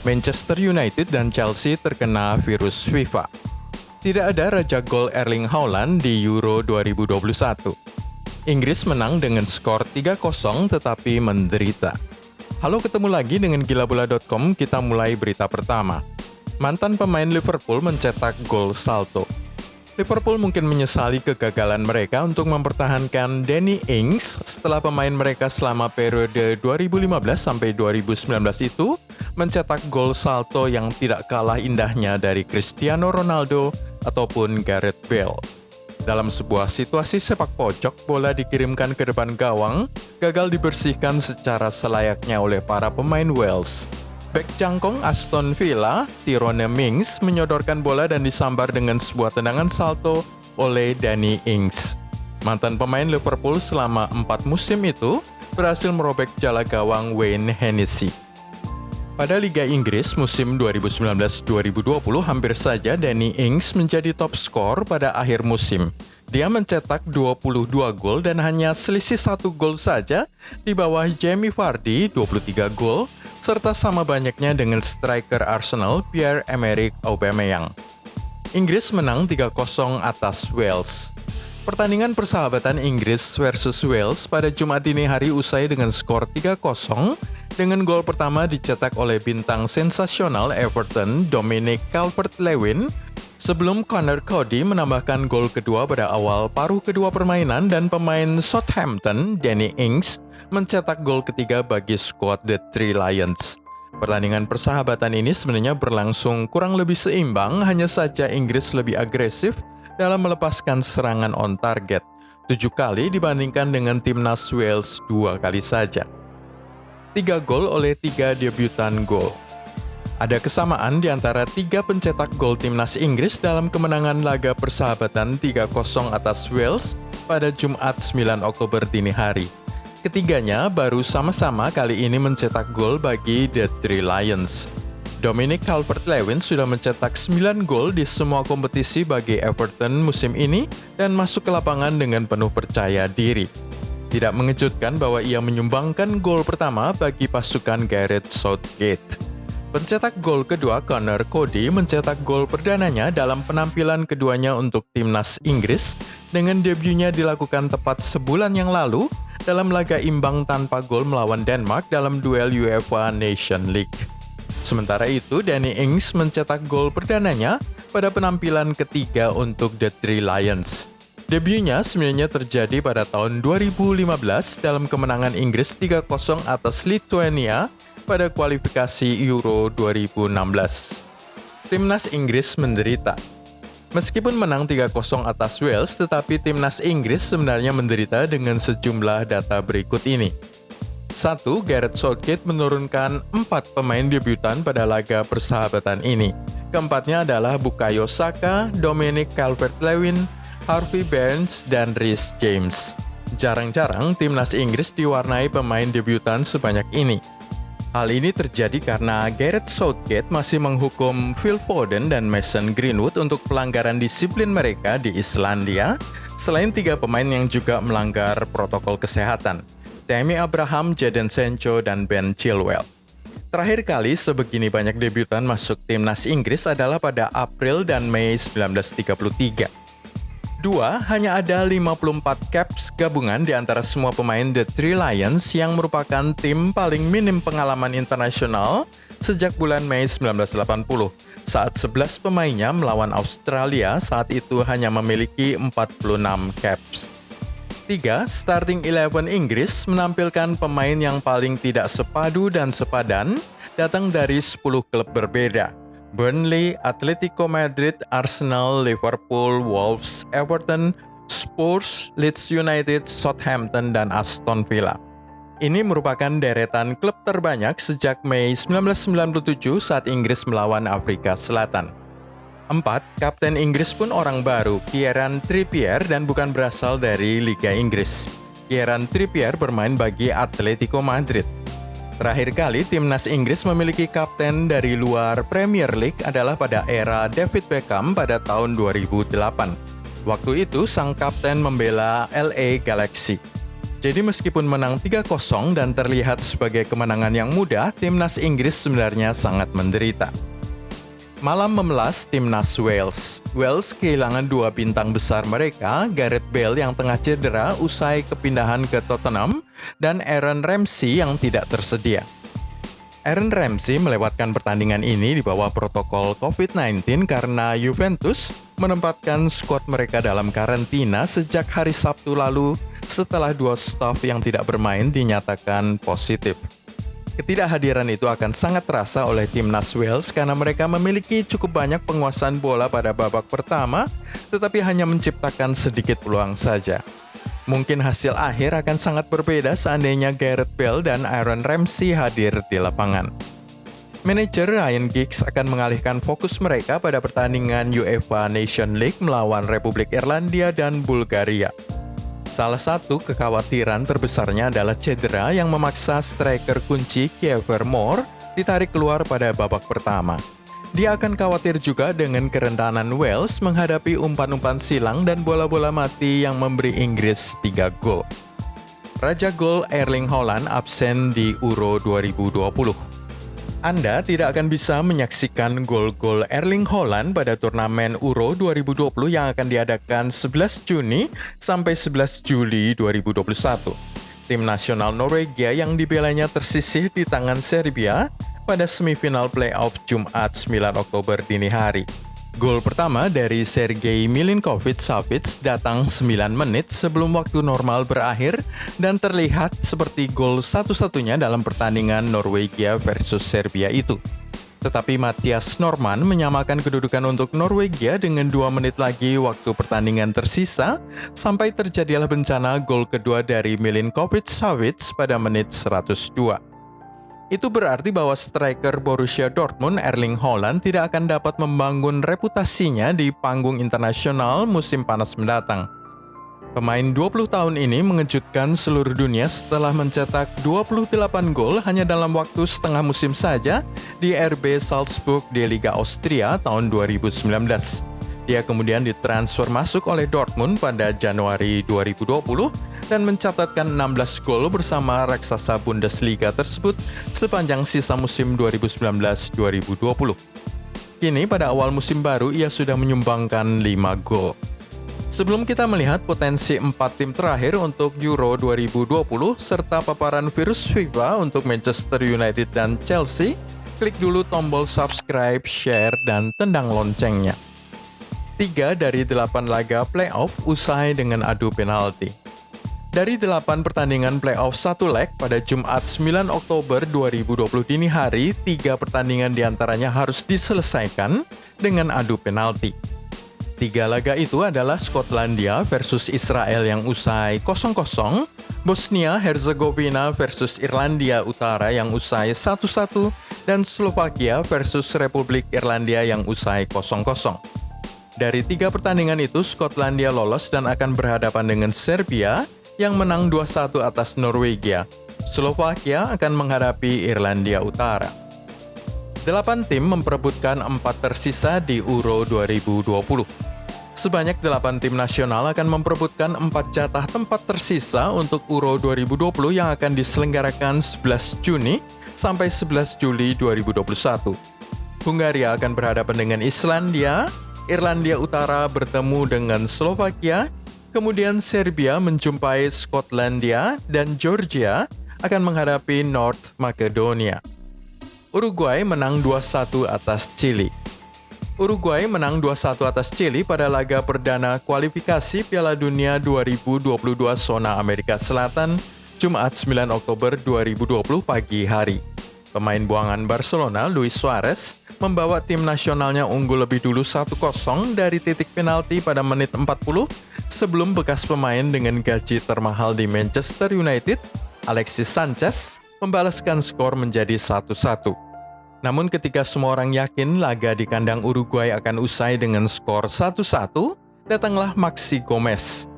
Manchester United dan Chelsea terkena virus FIFA. Tidak ada raja gol Erling Haaland di Euro 2021. Inggris menang dengan skor 3-0 tetapi menderita. Halo, ketemu lagi dengan gilabola.com. Kita mulai berita pertama. Mantan pemain Liverpool mencetak gol salto. Liverpool mungkin menyesali kegagalan mereka untuk mempertahankan Danny Ings setelah pemain mereka selama periode 2015 sampai 2019 itu mencetak gol salto yang tidak kalah indahnya dari Cristiano Ronaldo ataupun Gareth Bale. Dalam sebuah situasi sepak pojok, bola dikirimkan ke depan gawang, gagal dibersihkan secara selayaknya oleh para pemain Wales. Bek jangkong Aston Villa, Tyrone Mings menyodorkan bola dan disambar dengan sebuah tendangan salto oleh Danny Ings. Mantan pemain Liverpool selama 4 musim itu berhasil merobek jala gawang Wayne Hennessy. Pada Liga Inggris musim 2019-2020 hampir saja Danny Ings menjadi top skor pada akhir musim. Dia mencetak 22 gol dan hanya selisih 1 gol saja di bawah Jamie Vardy 23 gol, serta sama banyaknya dengan striker Arsenal Pierre-Emerick Aubameyang. Inggris menang 3-0 atas Wales. Pertandingan persahabatan Inggris versus Wales pada Jumat dini hari usai dengan skor 3-0 dengan gol pertama dicetak oleh bintang sensasional Everton Dominic Calvert-Lewin sebelum Conor Coady menambahkan gol kedua pada awal paruh kedua permainan dan pemain Southampton Danny Ings mencetak gol ketiga bagi skuad The Three Lions. Pertandingan persahabatan ini sebenarnya berlangsung kurang lebih seimbang, hanya saja Inggris lebih agresif dalam melepaskan serangan on target, 7 kali dibandingkan dengan timnas Wales 2 kali saja. 3 gol oleh 3 debutan gol. Ada kesamaan di antara 3 pencetak gol timnas Inggris dalam kemenangan laga persahabatan 3-0 atas Wales pada Jumat 9 Oktober dini hari. Ketiganya baru sama-sama kali ini mencetak gol bagi The Three Lions. Dominic Calvert-Lewin sudah mencetak 9 gol di semua kompetisi bagi Everton musim ini dan masuk ke lapangan dengan penuh percaya diri. Tidak mengejutkan bahwa ia menyumbangkan gol pertama bagi pasukan Gareth Southgate. Pencetak gol kedua Conor Coady mencetak gol perdananya dalam penampilan keduanya untuk timnas Inggris dengan debutnya dilakukan tepat sebulan yang lalu dalam laga imbang tanpa gol melawan Denmark dalam duel UEFA Nation League. Sementara itu, Danny Ings mencetak gol perdananya pada penampilan ketiga untuk The Three Lions. Debutnya sebenarnya terjadi pada tahun 2015 dalam kemenangan Inggris 3-0 atas Lithuania pada kualifikasi Euro 2016. Timnas Inggris menderita. Meskipun menang 3-0 atas Wales, tetapi timnas Inggris sebenarnya menderita dengan sejumlah data berikut ini. 1. Gareth Southgate menurunkan 4 pemain debutan pada laga persahabatan ini. Keempatnya adalah Bukayo Saka, Dominic Calvert-Lewin, Harvey Barnes, dan Reece James. Jarang-jarang timnas Inggris diwarnai pemain debutan sebanyak ini. Hal ini terjadi karena Gareth Southgate masih menghukum Phil Foden dan Mason Greenwood untuk pelanggaran disiplin mereka di Islandia, selain 3 pemain yang juga melanggar protokol kesehatan, Tammy Abraham, Jadon Sancho, dan Ben Chilwell. Terakhir kali sebegini banyak debutan masuk timnas Inggris adalah pada April dan Mei 1933. 2. Hanya ada 54 caps gabungan di antara semua pemain The Three Lions yang merupakan tim paling minim pengalaman internasional sejak bulan Mei 1980, saat 11 pemainnya melawan Australia saat itu hanya memiliki 46 caps. 3. Starting 11 Inggris menampilkan pemain yang paling tidak sepadu dan sepadan, datang dari 10 klub berbeda. Burnley, Atletico Madrid, Arsenal, Liverpool, Wolves, Everton, Spurs, Leeds United, Southampton, dan Aston Villa. Ini merupakan deretan klub terbanyak sejak Mei 1997 saat Inggris melawan Afrika Selatan. 4. Kapten Inggris pun orang baru, Kieran Trippier, dan bukan berasal dari Liga Inggris. Kieran Trippier bermain bagi Atletico Madrid. Terakhir kali timnas Inggris memiliki kapten dari luar Premier League adalah pada era David Beckham pada tahun 2008. Waktu itu sang kapten membela LA Galaxy. Jadi meskipun menang 3-0 dan terlihat sebagai kemenangan yang mudah, timnas Inggris sebenarnya sangat menderita. Malam memelas timnas Wales. Wales kehilangan dua bintang besar mereka, Gareth Bale yang tengah cedera usai kepindahan ke Tottenham, dan Aaron Ramsey yang tidak tersedia. Aaron Ramsey melewatkan pertandingan ini di bawah protokol COVID-19 karena Juventus menempatkan skuad mereka dalam karantina sejak hari Sabtu lalu setelah dua staf yang tidak bermain dinyatakan positif. Ketidakhadiran itu akan sangat terasa oleh timnas Wales karena mereka memiliki cukup banyak penguasaan bola pada babak pertama, tetapi hanya menciptakan sedikit peluang saja. Mungkin hasil akhir akan sangat berbeda seandainya Gareth Bale dan Aaron Ramsey hadir di lapangan. Manajer Ryan Giggs akan mengalihkan fokus mereka pada pertandingan UEFA Nations League melawan Republik Irlandia dan Bulgaria. Salah satu kekhawatiran terbesarnya adalah cedera yang memaksa striker kunci Kiefer Moore ditarik keluar pada babak pertama. Dia akan khawatir juga dengan kerentanan Wales menghadapi umpan-umpan silang dan bola-bola mati yang memberi Inggris 3 gol. Raja gol Erling Haaland absen di Euro 2020. Anda tidak akan bisa menyaksikan gol-gol Erling Haaland pada turnamen Euro 2020 yang akan diadakan 11 Juni sampai 11 Juli 2021. Tim nasional Norwegia yang dibelanya tersisih di tangan Serbia pada semifinal playoff Jumat 9 Oktober dini hari. Gol pertama dari Sergei Milinkovic-Savic datang 9 menit sebelum waktu normal berakhir dan terlihat seperti gol satu-satunya dalam pertandingan Norwegia versus Serbia itu. Tetapi Mathias Normann menyamakan kedudukan untuk Norwegia dengan 2 menit lagi waktu pertandingan tersisa sampai terjadilah bencana gol kedua dari Milinkovic-Savic pada menit 102. Itu berarti bahwa striker Borussia Dortmund Erling Haaland tidak akan dapat membangun reputasinya di panggung internasional musim panas mendatang. Pemain 20 tahun ini mengejutkan seluruh dunia setelah mencetak 28 gol hanya dalam waktu setengah musim saja di RB Salzburg di Liga Austria tahun 2019. Dia kemudian ditransfer masuk oleh Dortmund pada Januari 2020 dan mencatatkan 16 gol bersama raksasa Bundesliga tersebut sepanjang sisa musim 2019-2020. Kini pada awal musim baru ia sudah menyumbangkan 5 gol. Sebelum kita melihat potensi 4 tim terakhir untuk Euro 2020 serta paparan virus FIFA untuk Manchester United dan Chelsea, klik dulu tombol subscribe, share, dan tendang loncengnya. 3 dari 8 laga playoff usai dengan adu penalti. Dari 8 pertandingan playoff 1 leg pada Jumat 9 Oktober 2020 dini hari, 3 pertandingan diantaranya harus diselesaikan dengan adu penalti. 3 laga itu adalah Skotlandia versus Israel yang usai 0-0, Bosnia Herzegovina versus Irlandia Utara yang usai 1-1, dan Slovakia versus Republik Irlandia yang usai 0-0. Dari 3 pertandingan itu, Skotlandia lolos dan akan berhadapan dengan Serbia yang menang 2-1 atas Norwegia. Slovakia akan menghadapi Irlandia Utara. 8 tim memperebutkan 4 tersisa di Euro 2020. Sebanyak 8 tim nasional akan memperebutkan 4 jatah tempat tersisa untuk Euro 2020 yang akan diselenggarakan 11 Juni sampai 11 Juli 2021. Hungaria akan berhadapan dengan Islandia, Irlandia Utara bertemu dengan Slovakia, kemudian Serbia menjumpai Skotlandia, dan Georgia akan menghadapi North Macedonia. Uruguay menang 2-1 atas Chili. Uruguay menang 2-1 atas Chili pada laga perdana kualifikasi Piala Dunia 2022 zona Amerika Selatan, Jumat 9 Oktober 2020 pagi hari. Pemain buangan Barcelona, Luis Suarez, membawa tim nasionalnya unggul lebih dulu 1-0 dari titik penalti pada menit 40 sebelum bekas pemain dengan gaji termahal di Manchester United, Alexis Sanchez, membalaskan skor menjadi 1-1. Namun ketika semua orang yakin laga di kandang Uruguay akan usai dengan skor 1-1, datanglah Maxi Gomez.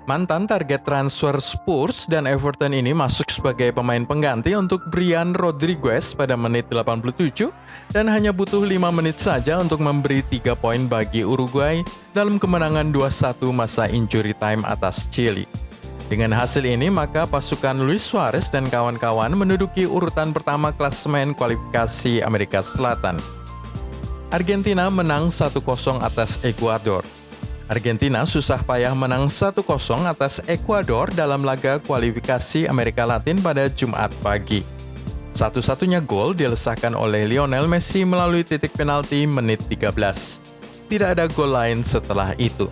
Mantan target transfer Spurs dan Everton ini masuk sebagai pemain pengganti untuk Brian Rodriguez pada menit 87 dan hanya butuh 5 menit saja untuk memberi 3 poin bagi Uruguay dalam kemenangan 2-1 masa injury time atas Chili. Dengan hasil ini, maka pasukan Luis Suarez dan kawan-kawan menduduki urutan pertama klasemen kualifikasi Amerika Selatan. Argentina menang 1-0 atas Ekuador. Argentina susah payah menang 1-0 atas Ekuador dalam laga kualifikasi Amerika Latin pada Jumat pagi. Satu-satunya gol dilesahkan oleh Lionel Messi melalui titik penalti menit 13. Tidak ada gol lain setelah itu.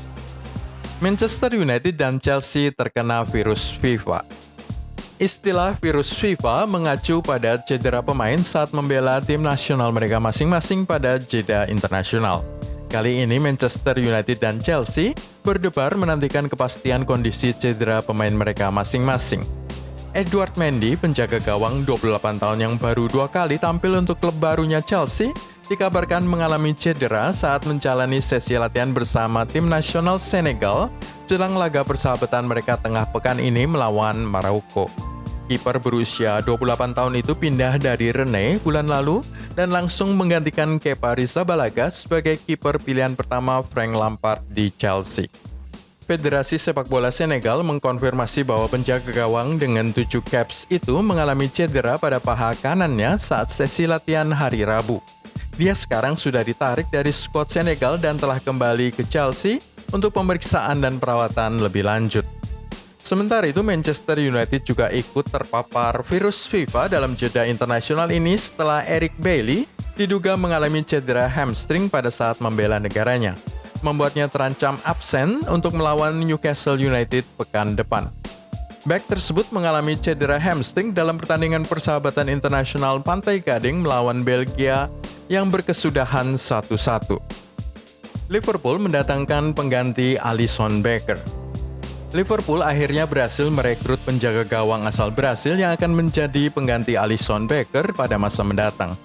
Manchester United dan Chelsea terkena virus FIFA. Istilah virus FIFA mengacu pada cedera pemain saat membela tim nasional mereka masing-masing pada jeda internasional. Kali ini Manchester United dan Chelsea berdebar menantikan kepastian kondisi cedera pemain mereka masing-masing. Edouard Mendy, penjaga gawang 28 tahun yang baru 2 kali tampil untuk klub barunya Chelsea, dikabarkan mengalami cedera saat menjalani sesi latihan bersama tim nasional Senegal jelang laga persahabatan mereka tengah pekan ini melawan Maroko. Kiper berusia 28 tahun itu pindah dari Rennes bulan lalu dan langsung menggantikan Kepa Arrizabalaga sebagai kiper pilihan pertama Frank Lampard di Chelsea. Federasi Sepak Bola Senegal mengkonfirmasi bahwa penjaga gawang dengan 7 caps itu mengalami cedera pada paha kanannya saat sesi latihan hari Rabu. Dia sekarang sudah ditarik dari skuad Senegal dan telah kembali ke Chelsea untuk pemeriksaan dan perawatan lebih lanjut. Sementara itu, Manchester United juga ikut terpapar virus FIFA dalam jeda internasional ini setelah Eric Bailly diduga mengalami cedera hamstring pada saat membela negaranya, membuatnya terancam absen untuk melawan Newcastle United pekan depan. Bek tersebut mengalami cedera hamstring dalam pertandingan persahabatan internasional Pantai Gading melawan Belgia yang berkesudahan 1-1. Liverpool mendatangkan pengganti Alisson Becker. Liverpool akhirnya berhasil merekrut penjaga gawang asal Brasil yang akan menjadi pengganti Alisson Becker pada masa mendatang.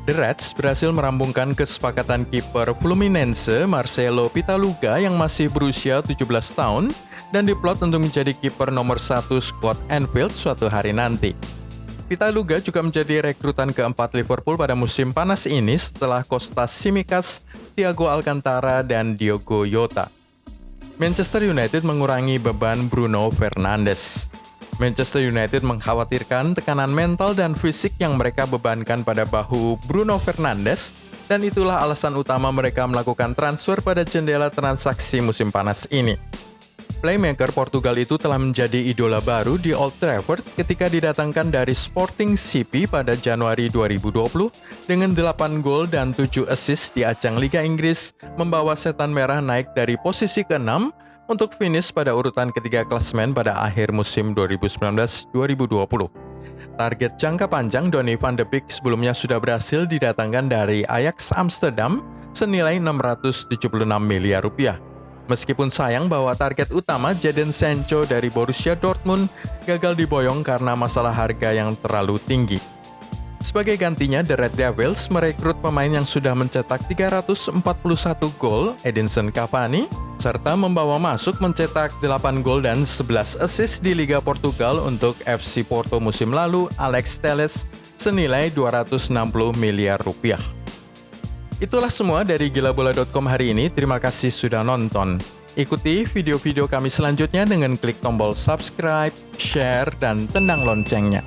The Reds berhasil merampungkan kesepakatan kiper Fluminense Marcelo Pitaluga yang masih berusia 17 tahun dan diplot untuk menjadi kiper nomor 1 skuad Anfield suatu hari nanti. Pitaluga juga menjadi rekrutan keempat Liverpool pada musim panas ini setelah Kostas Tsimikas, Thiago Alcantara, dan Diogo Jota. Manchester United mengurangi beban Bruno Fernandes. Manchester United mengkhawatirkan tekanan mental dan fisik yang mereka bebankan pada bahu Bruno Fernandes, dan itulah alasan utama mereka melakukan transfer pada jendela transaksi musim panas ini. Playmaker Portugal itu telah menjadi idola baru di Old Trafford ketika didatangkan dari Sporting CP pada Januari 2020 dengan 8 gol dan 7 assist di ajang Liga Inggris, membawa Setan Merah naik dari posisi ke-6 untuk finish pada urutan ketiga klasemen pada akhir musim 2019-2020. Target jangka panjang Donny van de Beek sebelumnya sudah berhasil didatangkan dari Ajax Amsterdam senilai 676 miliar rupiah. Meskipun sayang bahwa target utama Jadon Sancho dari Borussia Dortmund gagal diboyong karena masalah harga yang terlalu tinggi. Sebagai gantinya, The Red Devils merekrut pemain yang sudah mencetak 341 gol, Edinson Cavani, serta membawa masuk mencetak 8 gol dan 11 assist di Liga Portugal untuk FC Porto musim lalu, Alex Telles, senilai 260 miliar rupiah. Itulah semua dari gilabola.com hari ini. Terima kasih sudah nonton. Ikuti video-video kami selanjutnya dengan klik tombol subscribe, share, dan tendang loncengnya.